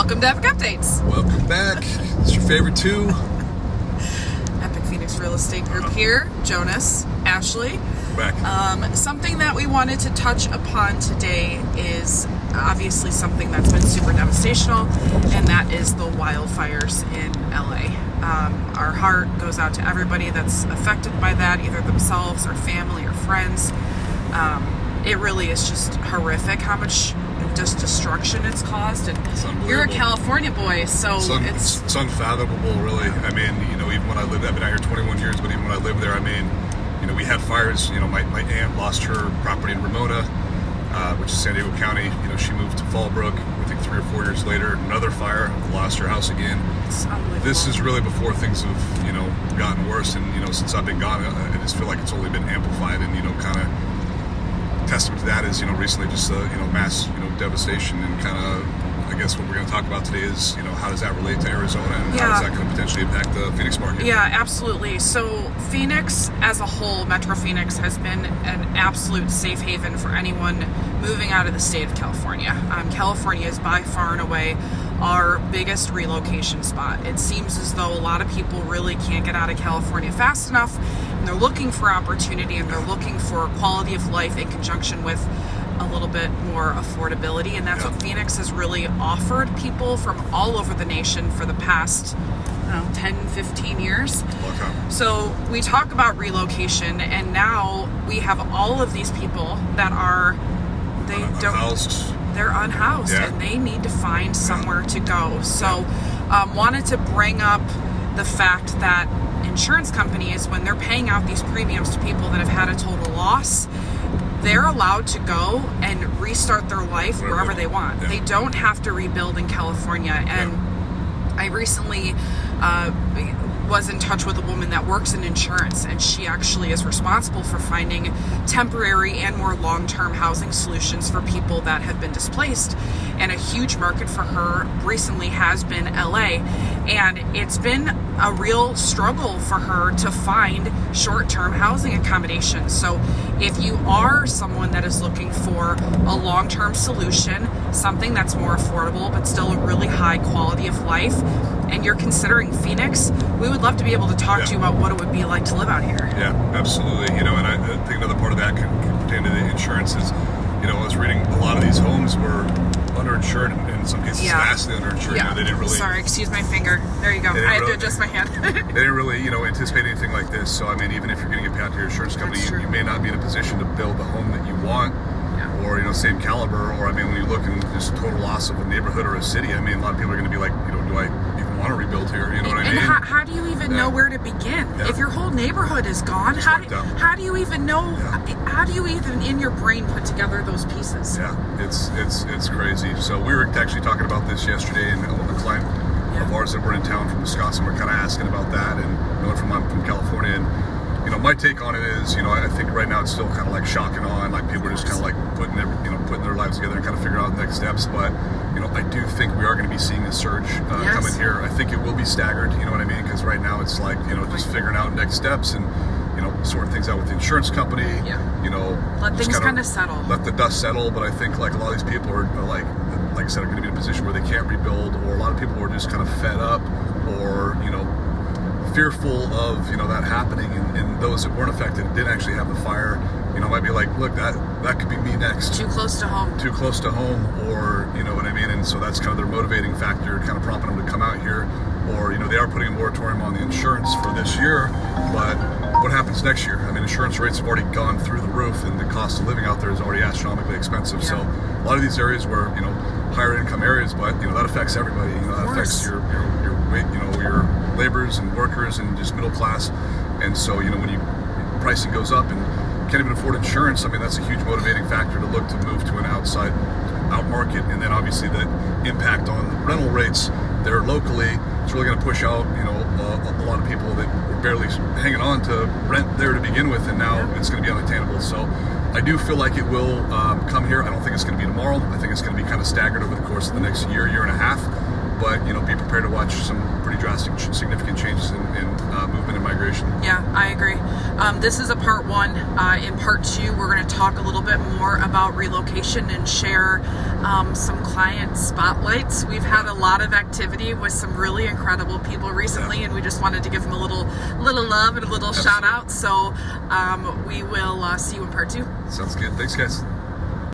Welcome to Epic Updates. Welcome back. It's your favorite two. Epic Phoenix Real Estate Group here. Jonas, Ashley. Back. Something that we wanted to touch upon today is obviously something that's been super devastational, and that is the wildfires in LA. Our heart goes out to everybody that's affected by that, either themselves or family or friends. It really is just horrific how much just destruction it's caused, and you're a California boy, so it's unfathomable, really. I mean, even when I lived, I've been out here 21 years, but even when I lived there, I mean, we had fires. My aunt lost her property in Ramona, which is San Diego County. She moved to Fallbrook. I think 3 or 4 years later, another fire, lost her house again. It's unbelievable. This is really before things have, gotten worse, and since I've been gone, I just feel like it's only been amplified, and kind of testament to that is recently just mass devastation, and kind of I guess what we're going to talk about today is how does that relate to Arizona, and how does that going to potentially impact the Phoenix market? Yeah, absolutely. So Phoenix as a whole, Metro Phoenix, has been an absolute safe haven for anyone moving out of the state of California. California is by far and away our biggest relocation spot. It seems as though a lot of people really can't get out of California fast enough, and they're looking for opportunity, and they're looking for quality of life in conjunction with a little bit more affordability, and that's what Phoenix has really offered people from all over the nation for the past 10, 15 years. Okay. So we talk about relocation, and now we have all of these people that are they're unhoused, and they need to find somewhere to go. So wanted to bring up the fact that insurance companies, when they're paying out these premiums to people that have had a total loss, they're allowed to go and restart their life wherever they want. They don't have to rebuild in California. And I recently was in touch with a woman that works in insurance, and she actually is responsible for finding temporary and more long-term housing solutions for people that have been displaced. And a huge market for her recently has been LA, and it's been a real struggle for her to find short-term housing accommodations. So if you are someone that is looking for a long-term solution, something that's more affordable but still a really high quality of life, and you're considering Phoenix, we would love to be able to talk to you about what it would be like to live out here. Yeah, absolutely. And I think another part of that can pertain to the insurance is, I was reading a lot of these homes were underinsured, and in some cases vastly underinsured. Yeah. They didn't really. Sorry, excuse my finger. There you go. I had to adjust my hand. They didn't really, anticipate anything like this. So I mean, even if you're going to get paid out to your insurance company, you may not be in a position to build the home that you want, or same caliber. Or I mean, when you look in just total loss of a neighborhood or a city, I mean, a lot of people are going to be like, do I even want to rebuild here? You know what I mean? And how do you even know where to begin? If your whole neighborhood is gone, how do you even know? How do you even in your brain put together those pieces? Yeah, it's crazy. So we were actually talking about this yesterday, and a client of ours that were in town from Wisconsin, we're kind of asking about that, and I'm from California, and my take on it is, I think right now it's still kind of like shock and awe, and like people are just kind of like putting their lives together and kind of figuring out the next steps. But I do think we are going to be seeing a surge coming here. I think it will be staggered. You know what I mean? Because right now it's like just figuring out next steps and sorting things out with the insurance company. Let things kind of settle. Let the dust settle. But I think like a lot of these people are like I said, are going to be in a position where they can't rebuild, or a lot of people are just kind of fed up, or fearful of that happening, and those that weren't affected and didn't actually have the fire, might be like, look, that could be me next. Too close to home, or you know what I mean. And so that's kind of their motivating factor, kind of prompting them to come out here. Or they are putting a moratorium on the insurance for this year, but what happens next year? I mean, insurance rates have already gone through the roof, and the cost of living out there is already astronomically expensive. So a lot of these areas where higher income areas, but that affects everybody. That affects your laborers and workers and just middle class. And so when pricing goes up and can't even afford insurance, I mean, that's a huge motivating factor to look to move to an out market. And then obviously the impact on rental rates there locally, it's really going to push out a lot of people that were barely hanging on to rent there to begin with, and now it's going to be unattainable. So I do feel like it will come here. I don't think it's going to be tomorrow. I think it's going to be kind of staggered over the course of the next year and a half. but be prepared to watch some pretty drastic, significant changes in movement and migration. Yeah, I agree. This is a part one. In part two, we're going to talk a little bit more about relocation and share some client spotlights. We've had a lot of activity with some really incredible people recently, and we just wanted to give them a little love and a little shout out. So we will see you in part two. Sounds good. Thanks, guys.